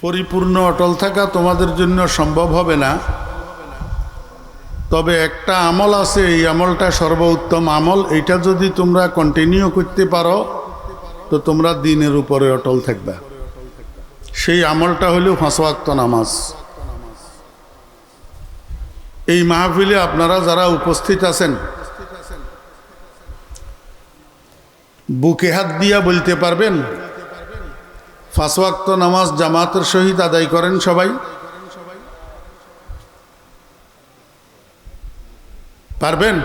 পরিপূর্ণ অটল থাকা তোমাদের জন্য সম্ভব হবে না, তবে একটা আমল আছে, এই আমলটা সর্বোত্তম আমল। এইটা যদি তোমরা কন্টিনিউ করতে পারো তো তোমরা দিনের উপরে অটল থাকবে। সেই আমলটা হলো 5 ওয়াক্ত নামাজ। এই মাহফিলে আপনারা যারা উপস্থিত আছেন, বুকে হাত দিয়া বলতে পারবেন 5 ওয়াক্ত নামাজ জামাতের সহিত আদায় করেন সবাই? পারবেন?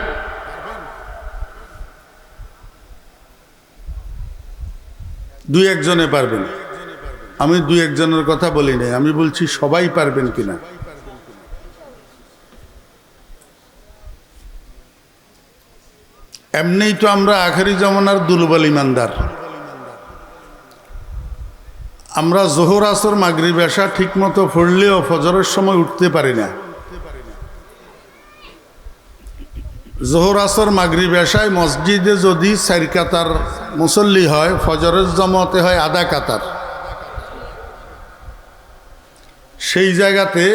দুই একজনে পারবেন। আমি দুই একজনের কথা বলি নাই, আমি বলছি সবাই পারবেন কিনা। এমনিই তো আমরা আখেরি জামানার দুর্বল ইমানদার। আমরা জোহর আসর মাগরিব এশা ঠিক মতো পড়লেও ফজরের সময় উঠতে পারি না। জোহর আসর মাগরিব এশায় মসজিদে যদি 4 কাতার মুসল্লি হয়, ফজরের জমাতে হয় আধা কাতার। সেই জায়গাতে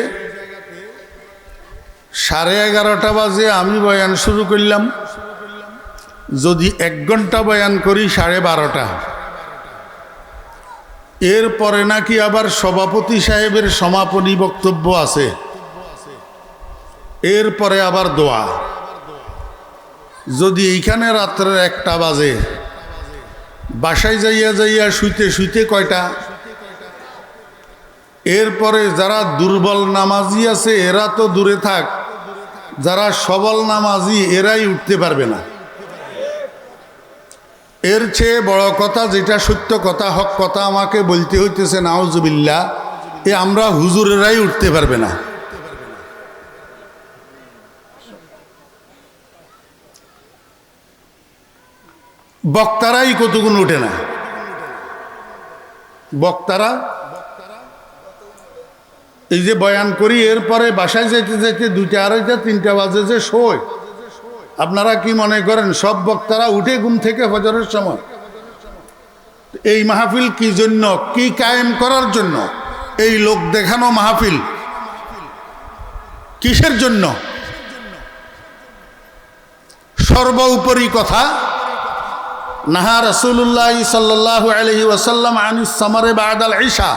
11:30 বাজে আমি বয়ান শুরু করলাম, যদি 1 ঘন্টা বয়ান করি 12:30। এরপরে নাকি আবার সভাপতি সাহেবের সমাপনী বক্তব্য আছে, এরপরে আবার দোয়া। যদি এইখানে রাত্রের 1টা বাজে, বাসায় যাইয়া শুইতে শুইতে কয়টা? এরপরে যারা দুর্বল নামাজি আছে এরা তো দূরে থাক, যারা সবল নামাজি এরাই উঠতে পারবে না। এর চেয়ে বড় কথা, যেটা সত্য কথা, হক কথা আমাকে বলতে হইতেছে, নাউজুবিল্লাহ, আমরা হুজুরেরাই উঠতে পারবে না। বক্তারাই কতগুণ উঠে না। বক্তারা এই যে বয়ান করি, এরপরে বাসায় যাইতে যাইতে 2টা, 2:30, 3টা বাজে যে শোয়। আপনারা কি মনে করেন সব বক্তারা উঠে ঘুম থেকে ফজরের সময়? এই মাহফিল কি জন্য, কি কায়েম করার জন্য? এই লোক দেখানো মাহফিল কিসের জন্য? সর্বোপরি কথা, নাহা রাসূলুল্লাহ সাল্লাল্লাহু আলাইহি ওয়াসাল্লাম আনিস সামারে বাদাল ইশা।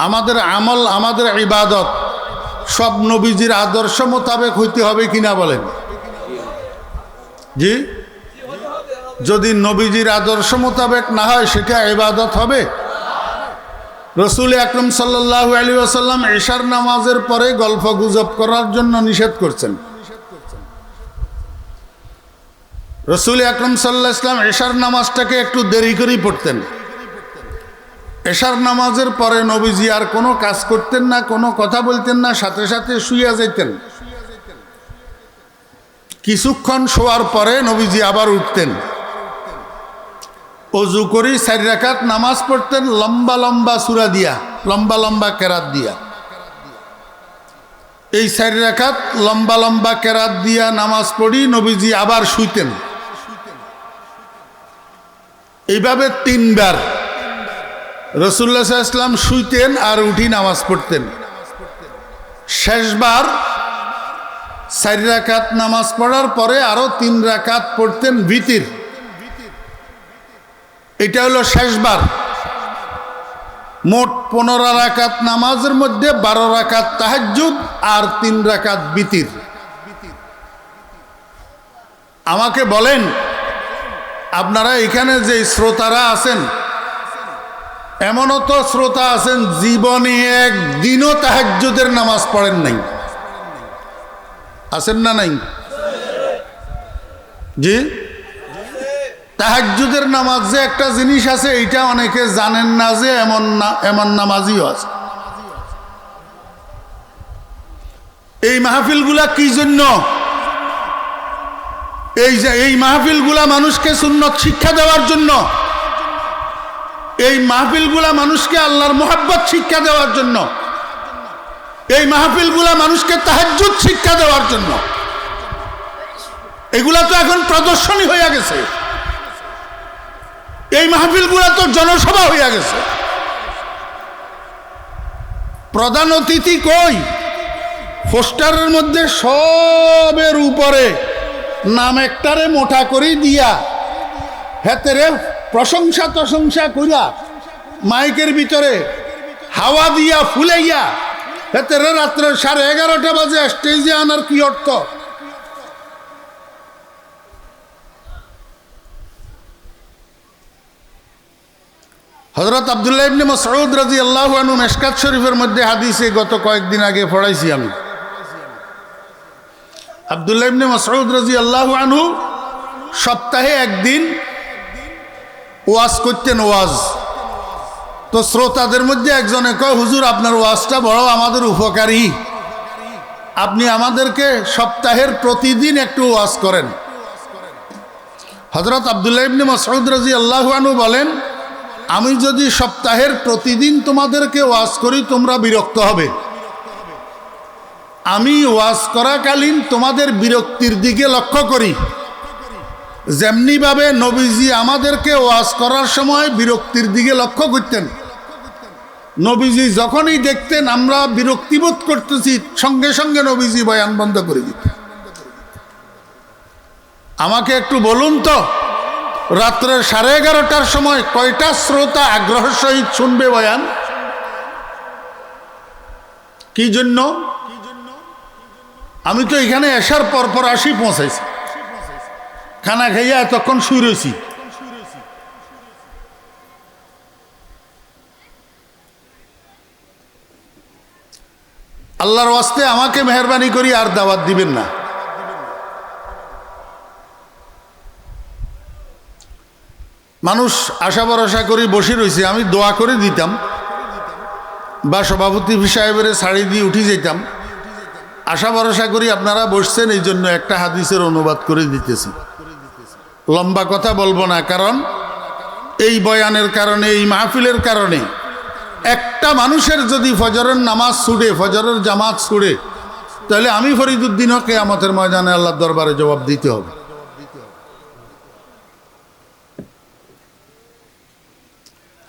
আমাদের আমল, আমাদের ইবাদত সব নবীজির আদর্শ মোতাবেক হইতে হবে কিনা বলেন? জি, যদি নবীজির আদর্শ মোতাবেক না হয় সেটা ইবাদত হবে? রাসূল আকরাম সাল্লাল্লাহু আলাইহি ওয়াসাল্লাম ইশার নামাজের পরে গল্প গুজব করার জন্য নিষেধ করছেন। রাসূল আকরাম সাল্লাল্লাহু আলাইহি ওয়াসাল্লাম ইশার নামাজটাকে একটু দেরি করেই পড়তেন। এশার নামাজের পরে নবীজি আর কোনো কাজ করতেন না, কোনো কথা বলতেন না, সাথে সাথে শুইয়া যাইতেন। কিছুক্ষণ শোয়ার পরে নবীজি আবার উঠতেন, ওযু করে 4 রাকাত নামাজ পড়তেন, লম্বা লম্বা সূরা দিয়া, লম্বা লম্বা কেরাত দিয়া। এই 4 রাকাত লম্বা লম্বা কেরাত দিয়া নামাজ পড়ি নবীজি আবার শুইতেন। এইভাবে 3 বার রাসূলুল্লাহ সাল্লাল্লাহু আলাইহি ওয়াসাল্লাম শুইতেন আর উঠি নামাজ পড়তেন। শেষবার 4 রাকাত নামাজ পড়ার পরে আরো 3 রাকাত পড়তেন ভিতির। এটা হলো শেষবার। মোট 15 রাকাত নামাজের মধ্যে 12 রাকাত তাহাজ্জুদ আর 3 রাকাত ভিতির। আমাকে বলেন, আপনারা এখানে যে শ্রোতারা আছেন, এমনও তো শ্রোতা আছেন জীবনে একদিনও তাহাজ্জুদের নামাজ পড়েন নাই। আছেন না নাই? জি, তাহাজ্জুদের নামাজ যে একটা জিনিস আছে এইটা অনেকে জানেন না, যে এমন নামাজিও আছে। এই মাহফিলগুলা কি জন্য? এই মাহফিলগুলা মানুষকে সুন্নত শিক্ষা দেওয়ার জন্য। এই মাহফিলগুলা মানুষকে আল্লাহর মোহাব্বত শিক্ষা দেওয়ার জন্য। এই মাহফিলগুলা মানুষকে তাহাজ্জুদ শিক্ষা দেওয়ার জন্য। এগুলা তো এখন প্রদর্শনী হয়ে গেছে। এই মাহফিলগুলা তো জনসভা হয়ে গেছে। প্রধান অতিথি কই? পোস্টারের মধ্যে সবের উপরে নাম একটারে মোটা করে দিয়া হেতেরে প্রশংসা টশংসা কইরা মাইকের ভিতরে হাওয়া দিয়া ফুলাইয়া হেতেরে রাত্রে 11:30 বাজে স্টেজে আনার কি অর্থ? হযরত আব্দুল্লাহ ইবনে মাসউদ রাদিয়াল্লাহু আনহু মিশকাত শরীফের মধ্যে হাদিসে গত কয়েকদিন আগে পড়াইছি আমি। আব্দুল্লাহ ইবনে মাসউদ রাদিয়াল্লাহু আনহু সপ্তাহে একদিন ওয়াজ করতেন। ওয়াজ তো শ্রোতাদের মধ্যে একজনে কয়, হুজুর আপনার ওয়াজটা বড় আমাদের উপকারী, আপনি আমাদেরকে সপ্তাহের প্রতিদিন একটু ওয়াজ করেন। হযরত আব্দুল্লাহ ইবনে মাসউদ রাদিয়াল্লাহু আনহু বলেন, আমি যদি সপ্তাহের প্রতিদিন তোমাদেরকে ওয়াজ করি তোমরা বিরক্ত হবে। আমি ওয়াজ করাকালীন তোমাদের বিরক্তির দিকে লক্ষ্য করি, যেমনিভাবে নবীজি আমাদেরকে ওয়াজ করার সময় বিরক্তির দিকে লক্ষ্য করতেন। নবীজি যখনই দেখতেন আমরা বিরক্তিবোধ করতেছি, সঙ্গে সঙ্গে নবীজি বয়ান বন্ধ করে দিতেন। আমাকে একটু বলুন তো, রাত্রের 11:30টার সময় কয়টা শ্রোতা আগ্রহের সহিত শুনবে বয়ান? কি জন্য? আমি তো এখানে আসার পর আসি পৌঁছাইছি, খানা খাইয়া এতক্ষণ শুয়ে রয়েছি। আল্লাহর ওয়াস্তে আমাকে মেহরবানি করি আর দাওয়াত দিবেন না। মানুষ আশা ভরসা করি বসে রয়েছে, আমি দোয়া করে দিতাম বা সভাপতি সাহেবের শাড়ি দিয়ে উঠে যেতাম। আশা ভরসা করি আপনারা বসছেন, এই জন্য একটা হাদিসের অনুবাদ করে দিতেছি। লম্বা কথা বলবো না, কারণ এই বয়ানের কারণে, এই মাহফিলের কারণে একটা মানুষের যদি ফজরের নামাজ ছুটে, ফজরের জামাত ছুটে, তাহলে আমি ফরিদুদ্দিনও কিয়ামতের ময়দানে আল্লাহর দরবারে জবাব দিতে হবে।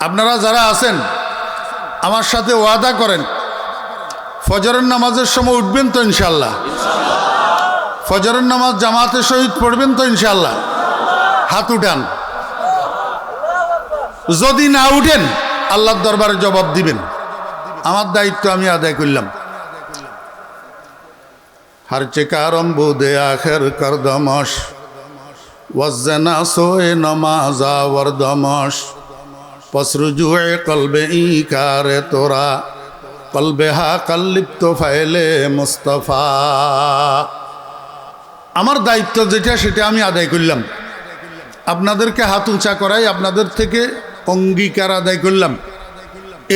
আপনারা যারা আছেন আমার সাথে ওয়াদা করেন, ফজরের নামাজের সময় উঠবেন তো ইনশাল্লাহ? ফজরের নামাজ জামাতের সহিত পড়বেন তো ইনশাল্লাহ? হাত উঠান। যদি না উঠেন আল্লাহর দরবারে জবাব দিবেন। আমার দায়িত্ব আমি আদায় করলাম। हर चिकारम बुदे आखिर कर दमश वजना सोए नमाजा वरदमश पसरुजुए कल्बे ई कारे तोरा कल्बे हा कल्लिप्त फाइले मुस्तफा। আমার দায়িত্ব যেটা সেটা আমি আদায় করলাম। আপনাদেরকে হাত উঁচা করাই, আপনাদের থেকে অঙ্গীকার আদায় করলাম।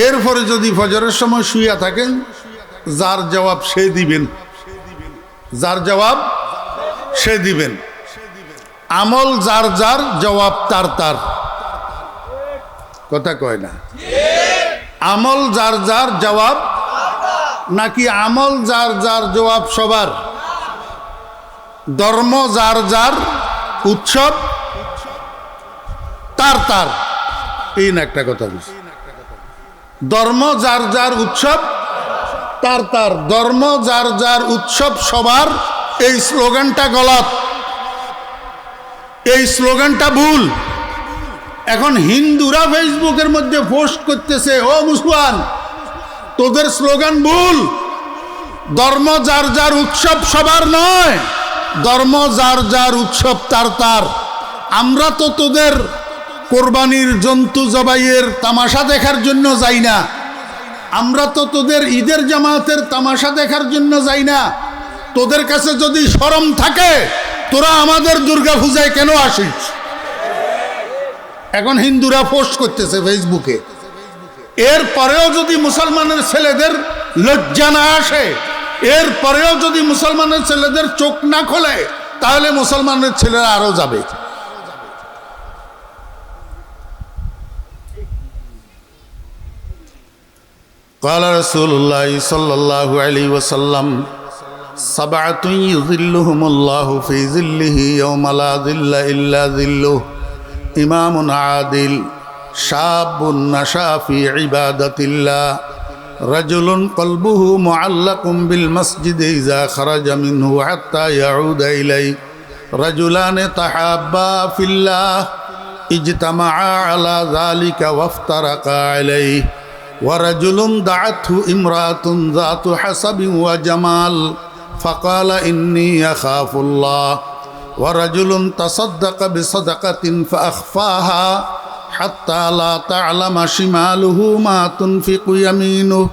এরপরে যদি ফজরের সময় শুইয়া থাকেন, যার জবাব সে দিবেন, যার জবাব সে দিবেন। আমল যার যার, জবাব তার তার। কথা কয় না? আমল যার যার, জবাব নাকি আমল যার যার, জবাব সবার? ধর্ম যার যার, উৎসব তার তার। এই না একটা কথা বলছি। ধর্ম যার যার, উৎসব তার তার। ধর্ম যার যার, উৎসব সবার, এই স্লোগানটা গলত, এই স্লোগানটা ভুল। এখন হিন্দুরা ফেসবুকের মধ্যে পোস্ট করতেছে, ও মুসলমান তোদের স্লোগান ভুল। ধর্ম যার যার, উৎসব সবার নয়। ধর্ম যার যার, উৎসব তার তার। আমরা তো তোদের কোরবানির জন্তু জবাইয়ের তামাশা দেখার জন্য যাই না। আমরা তো তোদের ঈদের জামাতের তামাশা দেখার জন্য যাই না। তোদের কাছে যদি শরম থাকে, তোরা আমাদের দুর্গা পূজায় কেন আসিস? এখন হিন্দুরা পোস্ট করতেছে ফেসবুকে। এরপরেও যদি মুসলমানের ছেলেদের লজ্জা না আসে, এরপরেও যদি মুসলমানের ছেলেদের চোখ না খোলে, তাহলে মুসলমানের ছেলেরা আরো যাবে। قال رسول الله صلى الله عليه وسلم سبعة يظلهم الله في ظله يوم لا ظل إلا ظله إمام عادل شاب نشأ في عبادة الله রাজুলুন কলবুহু মুআল্লাকুম বিল মসজিদে ইযা খারাজা মিনহু হাত্তা ইয়াউদা ইলাইহি রাজুলানে তাহাব্বা ফিল্লাহ ইজতামাআ আলা যালিকা ওয়াফতারাকা আলাইহি ওয়া রাজুলুন দাআতহু ইমরাতুন যাতু হাসাবিন ওয়া জামাল ফাকালা ইন্নী আখাফুল্লাহ ওয়া রাজুলুন তাসাদ্দাকা বিসাদাকাতিন ফাআখফাহা হাত্তা লা তা'লামা শিমালুহু মা তুনফিকু ইয়ামিনুহু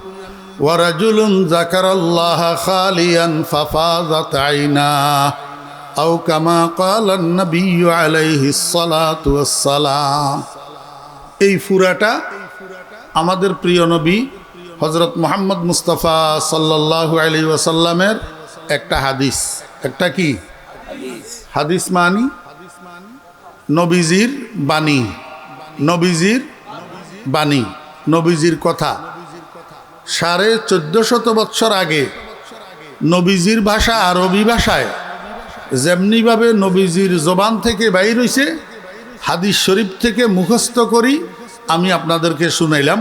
ওয়া রাজুলুন যাকারাল্লাহা খালিয়ান ফাফাযাত আইনাহু আও কামা ক্বালা an-নাবিয়্যু আলাইহিস সালাতু ওয়াস সালাম। এই ফুরাটা আমাদের প্রিয় নবী হযরত মুহাম্মদ মুস্তাফা সাল্লাল্লাহু আলাইহি ওয়াসাল্লামের একটা হাদিস। একটা কি হাদিস? মানি নবীজির বাণী, নবীজির বাণী, নবীজির কথা। 1450 বৎসর আগে নবীজির ভাষা আরবি ভাষায় যেমনিভাবে নবীজির জবান থেকে বাইর হইছে, হাদিস শরীফ থেকে মুখস্থ করি আমি আপনাদেরকে শুনাইলাম।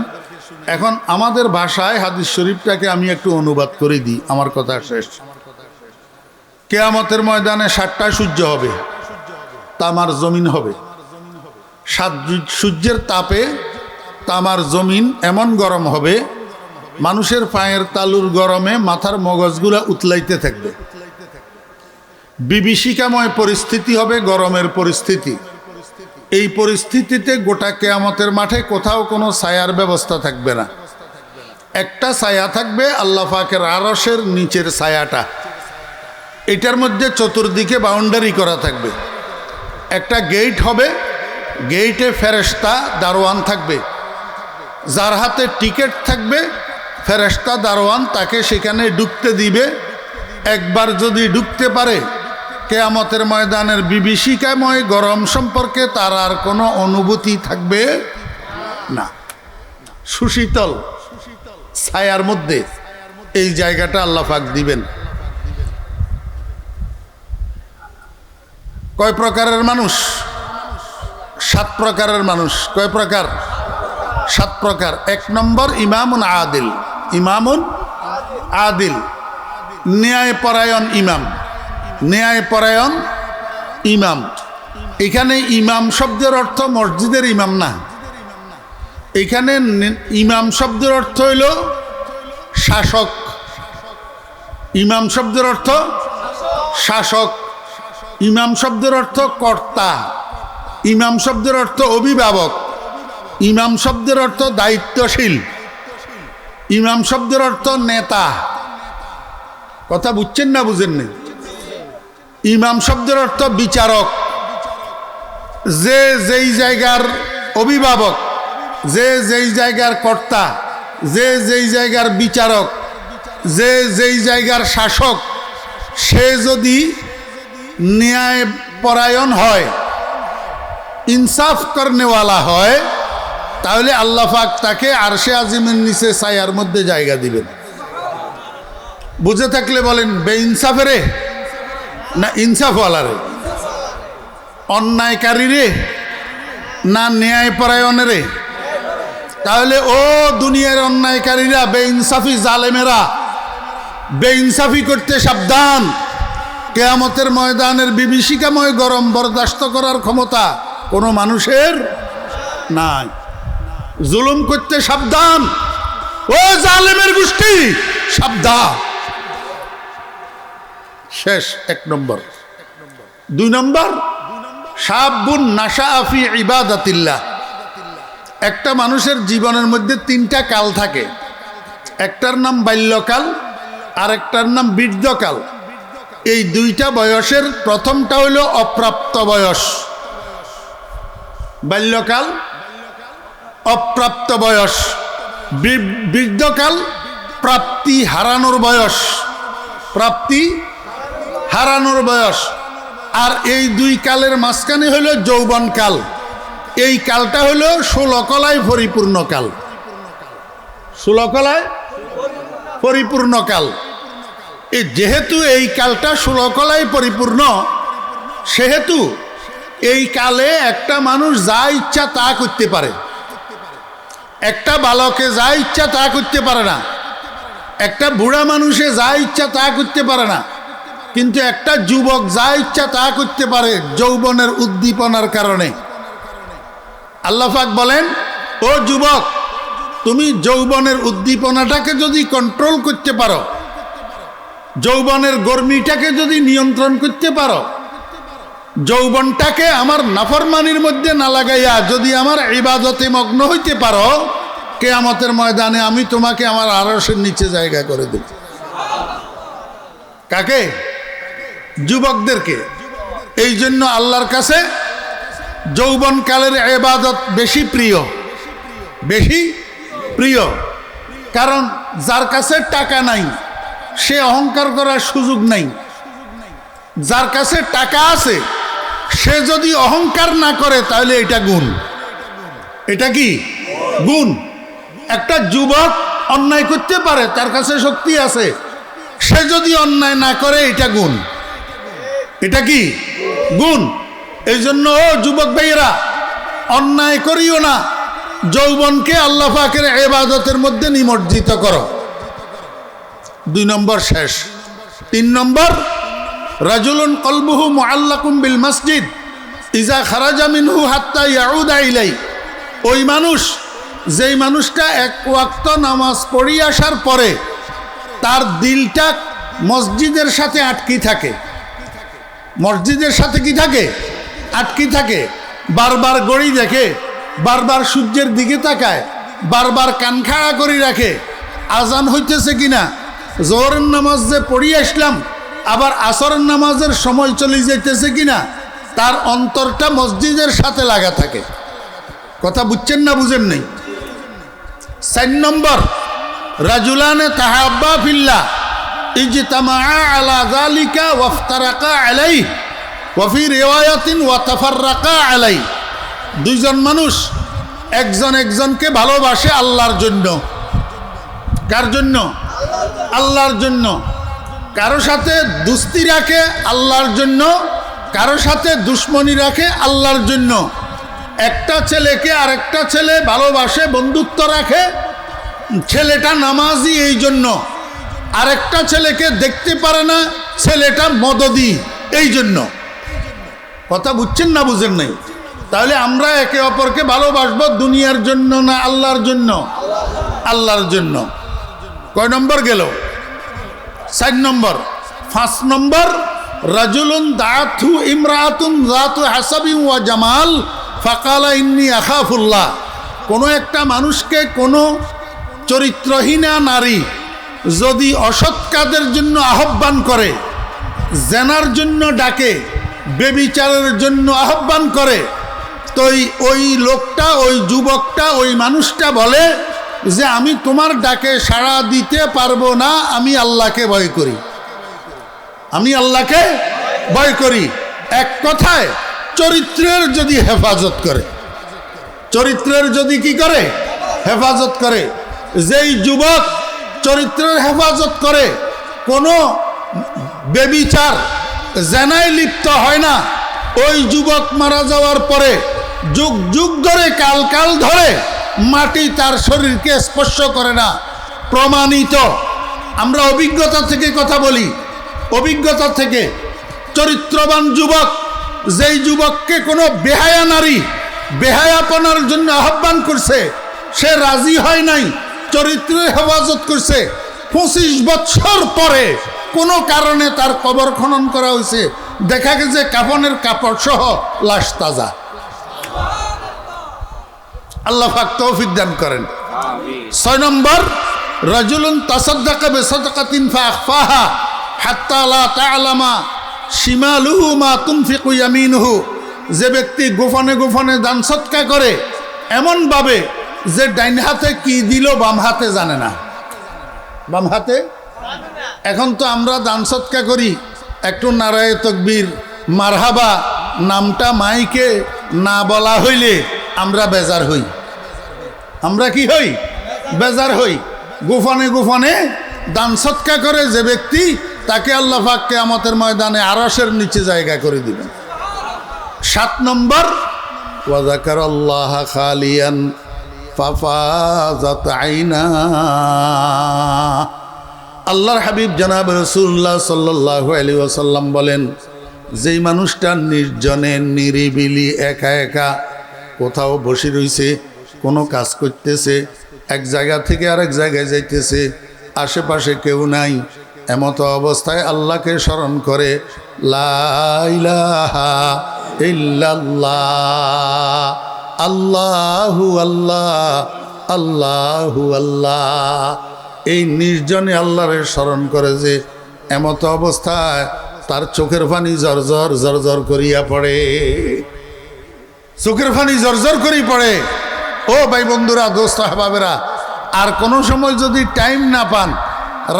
এখন আমাদের ভাষায় হাদিস শরীফটাকে আমি একটু অনুবাদ করে দিই। আমার কথা শেষ। কিয়ামতের ময়দানে 7টা সূর্য হবে, তামার জমিন হবে। 7 সূর্যের তাপে তামার জমিন এমন গরম হবে, মানুষের পায়ের তালুর গরমে মাথার মগজগুলা উতলাইতে থাকবে। বিভীষিকাময় পরিস্থিতি হবে, গরমের পরিস্থিতি। এই পরিস্থিতিতে গোটা কিয়ামতের মাঠে কোথাও কোনো ছায়ার ব্যবস্থা থাকবে না। একটা ছায়া থাকবে, আল্লাহ পাকের আরশের নিচের ছায়াটা। এটার মধ্যে চতুর্দিকে বাউন্ডারি করা থাকবে। একটা গেট হবে, গেটে ফেরেশতা দারোয়ান থাকবে। যার হাতে টিকিট থাকবে, ফেরেশতা দারোয়ান তাকে সেখানে ঢুকতে দিবে। একবার যদি ঢুকতে পারে, কিয়ামতের ময়দানের বিভীষিকাময় গরম সম্পর্কে তার আর কোনো অনুভূতি থাকবে না। সুশীতল ছায়ার মধ্যে এই জায়গাটা আল্লাহ পাক দিবেন। কয় প্রকারের মানুষ? 7 প্রকারের মানুষ। কয় প্রকার? 7 প্রকার। 1 নম্বর ইমামুন আদিল। ইমামুন আদিল, ন্যায়পরায়ণ ইমাম। ন্যায়পরায়ণ ইমাম। এখানে ইমাম শব্দের অর্থ মসজিদের ইমাম না। এখানে ইমাম শব্দের অর্থ হইল শাসক। ইমাম শব্দের অর্থ শাসক। ইমাম শব্দের অর্থ কর্তা। ইমাম শব্দের অর্থ অভিভাবক। ইমাম শব্দের অর্থ দায়িত্বশীল। ইমাম শব্দের অর্থ নেতা। কথা বুঝছেন না বুঝেননি? ইমাম শব্দের অর্থ বিচারক। যে যেই জায়গার অভিভাবক, যে যেই জায়গার কর্তা, যে যেই জায়গার বিচারক, যে যেই জায়গার শাসক, সে যদি ন্যায়পরায়ণ হয়, ইনসাফ করনেওয়ালা হয়, তাহলে আল্লাহ পাক তাকে আরশে আজিমের নিচে ছায়ার মধ্যে জায়গা দিবেন। বুঝে থাকলে বলেন, বেইনসাফেরে না ইনসাফওয়ালারে? অন্যায়কারী রে না ন্যায়পরায়ণেরে? তাহলে ও দুনিয়ার অন্যায়কারীরা, বেইনসাফি জালেমেরা, বেইনসাফি করতে সাবধান। কিয়ামতের ময়দানের বিভীষিকাময় গরম বরদাস্ত করার ক্ষমতা কোনো মানুষের নাই। জুলুম করতে সাবধান, ও জালেমের গোষ্ঠী, সাবধান। শেষ 1 নম্বর। 2 নম্বর শাবুন নাশা ফি ইবাদাতিল্লাহ। একটা মানুষের জীবনের মধ্যে 3টা কাল থাকে। একটার নাম বাল্যকাল, আর একটার নাম বৃদ্ধকাল। এই 2টা বয়সের প্রথমটা হইল অপ্রাপ্ত বয়স। বাল্যকাল অপ্রাপ্ত বয়স, বৃদ্ধকাল প্রাপ্তি হারানোর বয়স। প্রাপ্তি হারানোর বয়স। আর এই 2 কালের মাঝখানে হইল যৌবনকাল। এই কালটা হইল 16 কলায় পরিপূর্ণ কাল। 16 কলায় পরিপূর্ণ কাল। যেহেতু এই কালটা 16 কলায় পরিপূর্ণ, সেহেতু এই কালে একটা মানুষ যা ইচ্ছা তা করতে পারে। একটা বালকে যা ইচ্ছা তা করতে পারে না। একটা বুড়া মানুষে যা ইচ্ছা তা করতে পারে না, কিন্তু একটা যুবক যা ইচ্ছা তা করতে পারে যৌবনের উদ্দীপনার কারণে। আল্লাহ পাক বলেন, ও যুবক, তুমি যৌবনের উদ্দীপনাটাকে যদি কন্ট্রোল করতে পারো, যৌবনের গরমিটাকে যদি নিয়ন্ত্রণ করতে পারো, যৌবনটাকে আমার নাফরমানির মধ্যে না লাগাইয়া যদি আমার ইবাদতে মগ্ন হইতে পারো, কিয়ামতের ময়দানে আমি তোমাকে আমার আরশের নিচে জায়গা করে দেব। কাকে? যুবকদেরকে। এই জন্য আল্লাহর কাছে যৌবনকালের ইবাদত বেশি প্রিয়, বেশি প্রিয়। কারণ যার কাছে টাকা নাই সে অহংকার করার সুযোগ নাই, যার কাছে টাকা আছে সে যদি অহংকার না করে তাহলে এটা গুণ। এটা কি গুণ? একটা যুবক অন্যায় করতে পারে, তার কাছে শক্তি আছে, সে যদি অন্যায় না করে এটা গুণ। এটা কি গুণ? এই জন্য ও যুবক ভাইয়েরা, অন্যায় করিও না, যৌবনকে আল্লাহ পাকের ইবাদতের মধ্যে নিমজ্জিত করো। 2 নম্বর শেষ। 3 নম্বর, রাজুলুন কলবুহু মুআল্লাকুম বিল মসজিদ ইজা খারাজা মিনহু হাত্তা ইয়াউদা ইলাই। ওই মানুষ, যেই মানুষটা এক ওয়াক্ত নামাজ পড়ি আসার পরে তার দিলটা মসজিদের সাথে আটকি থাকে। মসজিদের সাথে কি থাকে? আটকি থাকে। বারবার ঘড়ি দেখে, বারবার সূর্যের দিকে তাকায়, বারবার কান খাড়া করে রাখে আজান হইতেছে কিনা। জোহরের নামাজ যে পড়ি আসলাম, আবার আসরের নামাজের সময় চলে যাইতেছে কিনা, তার অন্তরটা মসজিদের সাথে লাগা থাকে। কথা বুঝছেন না বুঝেন নাই? 4 নম্বর, রাজুলানে তাহাব্বা ফিল্লাহ ইজতামা আলা যালিকা ওয়াফতারাকা আলাইহি ওয়া ফি রিওয়ায়াতিন ওয়া তাফাররাকা আলাইহি। 2 জন মানুষ একজন একজনকে ভালোবাসে আল্লাহর জন্য। কার জন্য? আল্লাহর জন্য। কারো সাথে দুস্তি রাখে আল্লাহর জন্য, কারো সাথে দুশ্মনী রাখে আল্লাহর জন্য। একটা ছেলেকে আরেকটা ছেলে ভালোবাসে, বন্ধুত্ব রাখে, ছেলেটা নামাজি এই জন্য। আরেকটা ছেলেকে দেখতে পারে না, ছেলেটা মদদি এই জন্য। কথা বুঝছেন না বুঝেন নাই? তাহলে আমরা একে অপরকে ভালোবাসবো দুনিয়ার জন্য না আল্লাহর জন্য? আল্লাহর জন্য। কয় নম্বর গেল? 4 নম্বর। 5 নম্বর, রাজুলুন দাআতহু ইমরাআতুন যাতু হাসাবিন ওয়া জামাল ফাকালা ইন্নী আখাফুল্লাহ। কোনো একটা মানুষকে কোনো চরিত্রহীনা নারী যদি অসৎ কাজের জন্য আহ্বান করে, জেনার জন্য ডাকে, বেবিচারের জন্য আহ্বান করে, তো ওই লোকটা, ওই যুবকটা, ওই মানুষটা বলে যে আমি তোমার ডাকে সাড়া দিতে পারবো না, আমি আল্লাহকে ভয় করি, আমি আল্লাহকে ভয় করি। এক কথায় চরিত্রের যদি হেফাজত করে, চরিত্রের যদি কি করে? হেফাজত করে। যেই যুবক চরিত্রের হেফাজত করে, কোনো বেবিচার জেনায় লিপ্ত হয় না, ওই যুবক মারা যাওয়ার পরে যুগ যুগ ধরে, কাল কাল ধরে মাটি তার শরীরকে স্পর্শ করে না। প্রমাণিত। আমরা অভিজ্ঞতা থেকে কথা বলি, অভিজ্ঞতা থেকে। চরিত্রবান যুবক, যেই যুবককে কোনো বেহায়া নারী বেহায়াপনার জন্য আহ্বান করছে, সে রাজি হয় নাই, চরিত্রের হেফাজত করছে, 25 বছর পরে কোনো কারণে তার কবর খনন করা হয়েছে, দেখা গেছে কাফনের কাপড় সহ লাশ তাজা। আল্লাহ পাক তৌফিক দান করেন। 6 নম্বর, রাজুলুন তাসাদ্দাকা বিসাদকাতিন ফাআখফাহা হাত্তা লা তা'লামা শিমালুহু মা তুনফিকু ইয়ামিনুহু। যে ব্যক্তি গোপনে গোপনে দান সৎকা করে এমনভাবে যে ডাইন হাতে কি দিল বাম হাতে জানে না, বাম হাতে। এখন তো আমরা দান সৎকা করি, একটু নারায়ে তাকবীর মারহাবা নামটা মাইকে না বলা হইলে আমরা বেজার হই। আমরা কি হই? বেজার হই। গোপনে গোপনে দান সৎকা করে যে ব্যক্তি, তাকে আল্লাহ পাক কিয়ামতের ময়দানে আরশের নিচে জায়গা করে দিবেন। 7 নম্বর, ওয়া যাকারাল্লাহা খালিয়ান ফাফাযাত আইনা। আল্লাহর হাবিব জনাব রাসূলুল্লাহ সাল্লাল্লাহু আলাইহি ওয়াসাল্লাম বলেন, যেই মানুষটা নির্জনে নিরিবিলি একা একা কোথাও বসে রইছে, কোনো কাজ করতেছে, এক জায়গা থেকে আরেক জায়গায় যাইতেছে, আশেপাশে কেউ নাই, এমতো অবস্থায় আল্লাহকে স্মরণ করে, লা ইলাহা ইল্লাল্লাহ, আল্লাহু আল্লাহ, আল্লাহু আল্লাহ, এই নির্জনে আল্লাহরে স্মরণ করে, যে এমতো অবস্থায় তার চোখের পানি জর্জর জর্জর করিয়া পড়ে, চোখের পানি জর্জর করি পড়ে। ও ভাই বন্ধুরা, দোস্ত আহবাবেরা, আর কোনো সময় যদি টাইম না পান,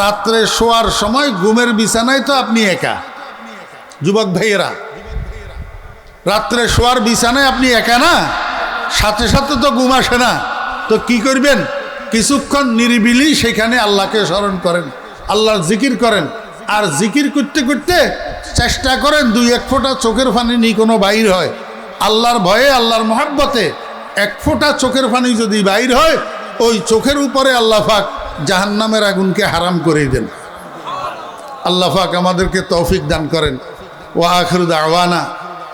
রাত্রে শোয়ার সময় ঘুমের বিছানায় তো আপনি একা, যুবক ভাইয়েরা, রাত্রে শোয়ার বিছানায় আপনি একা না, সাথে সাথে তো ঘুম আসে না, তো কি করবেন? কিছুক্ষণ নিরিবিলি সেখানে আল্লাহকে স্মরণ করেন, আল্লাহর জিকির করেন, আর জিকির করতে করতে চেষ্টা করেন 2-1 ফোঁটা চোখের পানি নি কোনো বাইর হয়, আল্লাহর ভয়ে আল্লাহর মহব্বতে 1 ফোঁটা চোখের পানি যদি বাইর হয়, ওই চোখের উপরে আল্লাহ পাক জাহান্নামের আগুনকে হারাম করে দেন। আল্লাহ পাক আমাদেরকে তৌফিক দান করেন। ওয়া আখিরু দাওয়ানা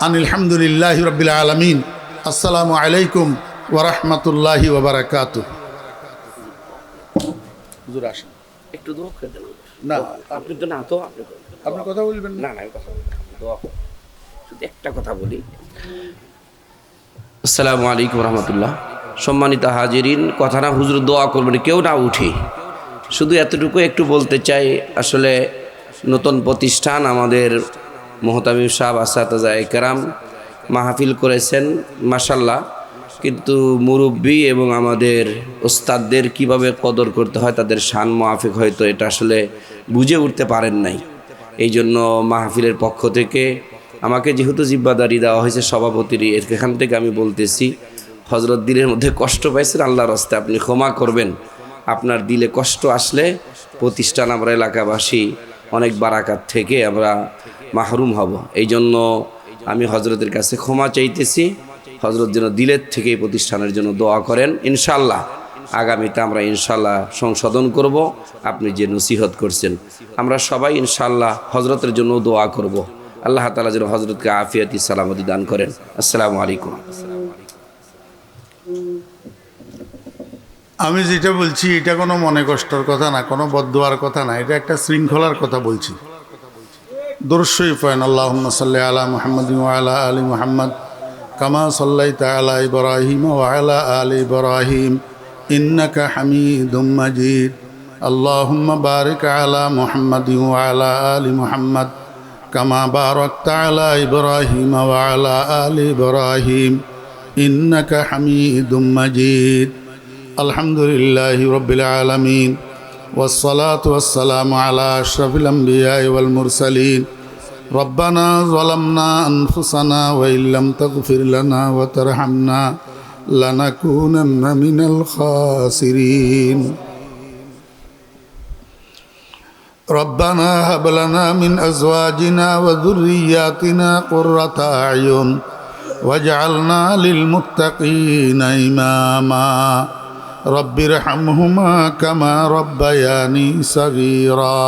আনিল হামদুলিল্লাহি রাব্বিল আলামিন। আসসালামু আলাইকুম ওয়া রাহমাতুল্লাহি ওয়া বারাকাতুহু। হুজুর আসেন, একটু দোয়া করে দেন না আপনি তো না, তো আপনি কথা বলবেন না, না আমি কথা বলবো না, দোয়া করুন। শুধু একটা কথা বলি। আসসালামু আলাইকুম রহমতুল্লাহ। সম্মানিত হাজিরিন, কথা না হুজুর দোয়া করবেন, কেউ না উঠে, শুধু এতটুকু একটু বলতে চাই। আসলে নতুন প্রতিষ্ঠান, আমাদের মোহতামিম সাহেব আসাতাজা একরাম মাহফিল করেছেন মাশাল্লাহ, কিন্তু মুরব্বী এবং আমাদের ওস্তাদদের কিভাবে কদর করতে হয়, তাদের শান মাফিক হয়তো এটা আসলে বুঝে উঠতে পারেন নাই। এই জন্য মাহফিলের পক্ষ থেকে আমাকে যেহেতু জিব্বাদারি দেওয়া হয়েছে সভাপতির, এখান থেকে আমি বলতেছি, হজরত দিলের মধ্যে কষ্ট পাইছেন, আল্লাহর রাস্তায় আপনি ক্ষমা করবেন। আপনার দিলে কষ্ট আসলে প্রতিষ্ঠান, আমরা এলাকাবাসী অনেক বারাকাত থেকে আমরা মাহরুম হব। এই জন্য আমি হজরতের কাছে ক্ষমা চাইতেছি। হজরত যেন দিলের থেকে এই প্রতিষ্ঠানের জন্য দোয়া করেন। ইনশাল্লাহ আগামীতে আমরা ইনশাল্লাহ সংশোধন করব। আপনি যে নসিহত করছেন, আমরা সবাই ইনশাল্লাহ হজরতের জন্য দোয়া করব। আল্লাহ তাআলা যেন হজরতকে আফিয়াতি সালামতি দান করেন। আসসালামু আলাইকুম। আমি যেটা বলছি এটা কোনো মনে কষ্টের কথা না, কোনো বদদুয়ার কথা না, এটা একটা শৃঙ্খলার কথা বলছি। দুরূদ শরীফ পড়েন, আল্লাহুম্মা সাল্লি আলা মুহাম্মাদিন ওয়া আলা আলি মুহাম্মাদ কামা সাল্লাইতা আলা ইব্রাহিম ওয়া আলা আলি ইব্রাহিম ইন্নাকা হামিদুম মাজিদ। আল্লাহুম্মা বারিক আলা মুহাম্মাদিন ওয়া আলা আলি মুহাম্মাদ কামা বারাকতা আলা ইব্রাহিম ওয়া আলা আলি ইব্রাহিম ইন্নাকা হামিদুম মাজিদ। আলহামদুলিল্লাহি রাব্বিল আলামিন ওয়াসসালাতু ওয়াসসালামু আলা আশরাফিল আমবিয়াই ওয়াল মুরসালিন। রব্বানা যালামনা আনফুসানা ওয়া ইল্লাম তাগফির লানা ওয়া তারহামনা লানাকুনান্না মিনাল খাসিরিন। রব্বানা হাব লানা মিন আজওয়াজিনা ওয়া যুররিয়াতিনা কুররাতা আয়ুন ওয়াজআলনা লিল মুত্তাকিনা ইমামা। রব্বিরহামহুমা কামা রব্বায়ানি সগীরা।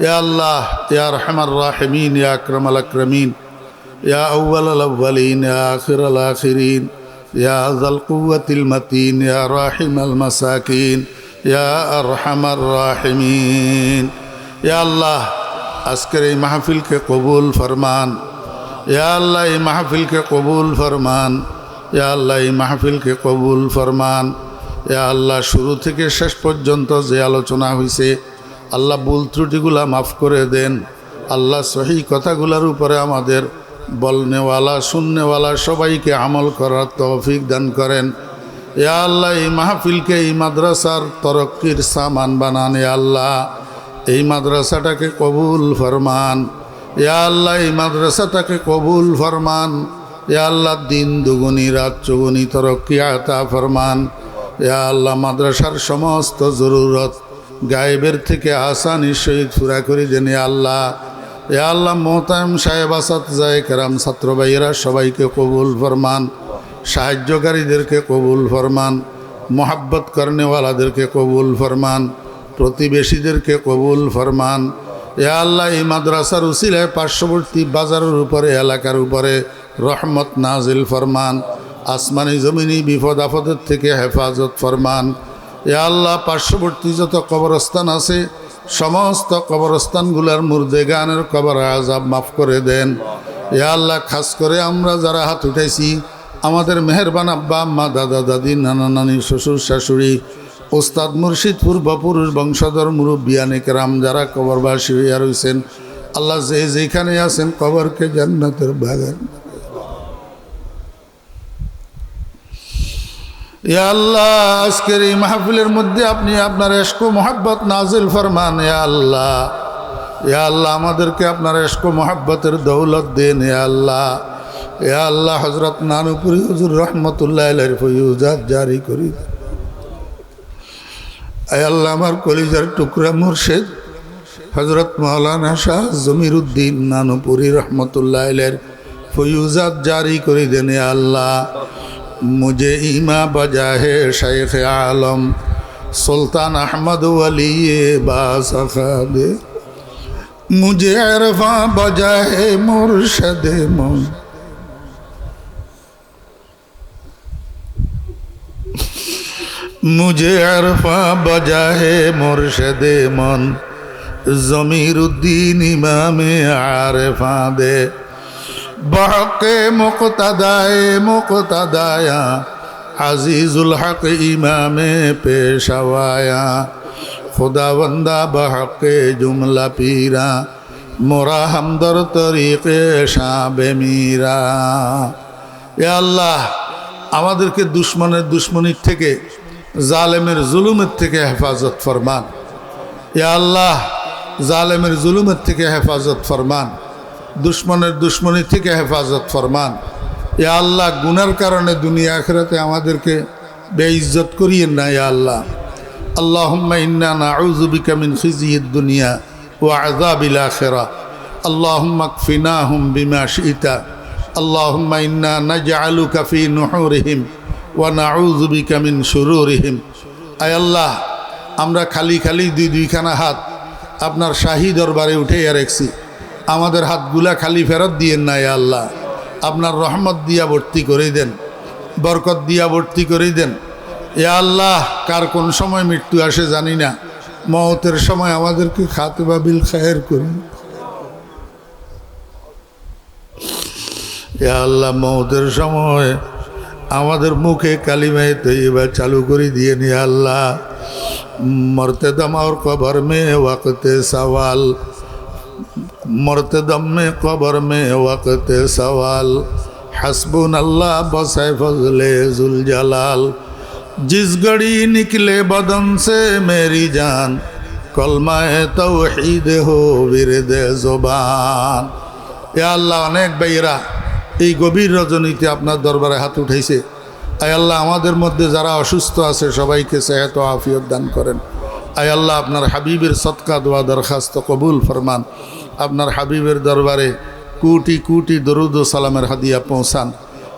ইয়া আল্লাহ, ইয়া আরহামার রাহিমিন, ইয়া আকরামাল আকরামিন, ইয়া আউয়ালাল আউয়ালিন, ইয়া আখিরাল আখিরিন, ইয়া যাল কুওয়াতিল মাতিন, ইয়া রাহিমাল মাসাকিন, ইয়া আরহামার রাহিমিন। ইয়া আল্লাহ, আজকের এই মাহফিলকে কবুল ফরমান। ইয়া আল্লাহ, এই মাহফিলকে কবুল ফরমান। ইয়া আল্লাহ, এই মাহফিলকে কবুল ফরমান। ইয়া আল্লাহ, শুরু থেকে শেষ পর্যন্ত যে আলোচনা হয়েছে, আল্লাহ ভুল ত্রুটিগুলা মাফ করে দেন। আল্লাহ সহি কথাগুলোর উপরে আমাদের বলনেওয়ালা শুননেওয়ালা সবাইকে আমল করার তৌফিক দান করেন। ইয়া আল্লাহ, এই মাহফিলকে এই মাদ্রাসার তরক্কির সামান বানান। ইয়া আল্লাহ, এই মাদ্রাসাটাকে কবুল ফরমান। ইয়া আল্লাহ, এই মাদ্রাসাটাকে কবুল ফরমান। ইয়া আল্লাহ, দিন দুগুনি রাত চৌগুনি তরক্কি আতা ফরমান। ইয়া আল্লাহ, মাদ্রাসার সমস্ত জরুরত গায়েবের থেকে আসানি সহিত পুরা করে দেন। ইয়া আল্লাহ, ইয়া আল্লাহ, মোহতারাম সাহেব আসাতজা কেরাম ছাত্র ভাইয়েরা সবাইকে কবুল ফরমান। সাহায্যকারীদেরকে কবুল ফরমান। মোহাব্বত করনেওয়ালাদেরকে কবুল ফরমান। প্রতিবেশীদেরকে কবুল ফরমান। ইয়া আল্লাহ এই মাদ্রাসার উসিলায় পার্শ্ববর্তী বাজারের উপরে এলাকার উপরে রহমত নাজিল ফরমান। আসমানি জমিনি বিপদ আপদের থেকে হেফাজত ফরমান। ইয়া আল্লাহ পার্শ্ববর্তী যত কবরস্থান আছে সমস্ত কবরস্থানগুলোর মুর্দেগানের কবর আযাব মাফ করে দেন। ইয়া আল্লাহ খাস করে আমরা যারা হাত উঠাইছি আমাদের মেহেরবান আব্বা আম্মা দাদা দাদি নানা নানি শ্বশুর শাশুড়ি ওস্তাদ মুর্শিদ পূর্বপুরুষ বংশধর মুরব্বিয়ানে কেরাম যারা কবরবাসী হইয়া রয়েছেন আল্লাহ যে যেখানে আছেন কবরকে জান্নাতের বাগান। ইয়া আল্লাহ আজকের এই মাহফিলের মধ্যে আপনি আপনার ইশক ও মোহাব্বত নাজিল ফরমান। ইয়া আল্লাহ, ইয়া আল্লাহ আমাদেরকে আপনার ইশক ও মোহাব্বতের দৌলত দেন। ইয়া আল্লাহ, ইয়া আল্লাহ হযরত নানুপুরি হুজুর রহমতুল্লাহ আলাইহির ফয়ুজাত জারি করি। আয় আল্লাহ আমার কলিজার টুকরা মুর্শিদ হযরত মাওলানা শাহ জমিরুদ্দিন নানুপুরি রহমতুল্লাহ আলাইহির ফয়ুজাত জারি করে দেন। ইয়া আল্লাহ मुझे ईमा बजा है शेख आलम सुल्तान अहमद वली बासखा दे, मुझे अरफा बजा है मुर्शद मन, मुझे अरफा बजा है मुर्शद मन, ज़मीरुद्दीन इमाम आरिफा दे, बहक़े मुक़्तदाए मुक़्तदाया अज़ीज़ुल हक़ इमाम पेशवाया, खुदावंदा बहक़े जुमला पीरा मोरा हमदर तरीक़े शाबे मीरा। या अल्लाह আমাদেরকে দুশমনের দুশমনির থেকে জালেমের জুলুমের থেকে হেফাজত ফরমান। ইয়া আল্লাহ জালেমের জুলুমের থেকে হেফাজত ফরমান, দুশমনের দুশমনি থেকে হেফাজত ফরমান। ইয়া আল্লাহ গুনার কারণে দুনিয়া আখিরাতে আমাদেরকে বেইজ্জত করিয়েন না। ইয়া আল্লাহ আল্লাহুম্মা ইন্না নাউযু বিকা মিন খিজিয়িদ দুনিয়া ওয়া আযাবিল আখিরাহ, আল্লাহুম্মা কফিনাহুম বিমা শি'তা, আল্লাহুম্মা ইন্না নাজআলুকা ফি নুহুরিহিম ওয়া নাউযু বিকা মিন শুরুরিহিম। আয় আল্লাহ আমরা খালি খালি দুইখানা হাত আপনার শাহী দরবারে উঠাইয়া রাখছি, আমাদের হাতগুলা খালি ফেরত দিয়েন না। ইয়া আল্লাহ আপনার রহমত দিয়া ভর্তি করে দেন, বরকত দিয়া ভর্তি করে দেন। ইয়া আল্লাহ কার কোন সময় মৃত্যু আসে জানি না, মওতের সময় আমাদেরকে খাতিবা বিল খায়ের করুন। ইয়া আল্লাহ মওতের সময় আমাদের মুখে কালিমায়ে তৈয়বা চালু করে দিয়ে। ইয়া আল্লাহ मरते दम और कब्र में वक्त सवाल, मरते दम में कब्र में वक्त सवाल, हस्बुन अल्लाह बसे फजले जुल जलाल, जिस घड़ी निकले बदन से मेरी जान, कलमाए तौहीद हो विरदे जुबान। या अल्लाह अनेक भाईरा এই গভীর রজনীতে আপনার দরবারে হাত উঠাইছে। আয় আল্লাহ আমাদের মধ্যে যারা অসুস্থ আছে সবাইকে সেহত ও আফিয়ত দান করেন। আয় আল্লাহ আপনার হাবিবের সদকা দোয়া দরখাস্ত কবুল ফরমান। আপনার হাবিবের দরবারে কোটি কোটি দরুদ ও সালামের হাদিয়া পৌঁছান।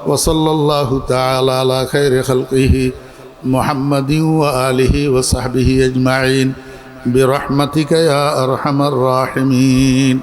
ওয়া সাল্লাল্লাহু তাআলা আলা খায়রি খালকিহি মুহাম্মাদিন ওয়া আলিহি ওয়া সাহবিহি আজমাইন বিরহমাতিকা ইয়া আরহামার রাহিমিন।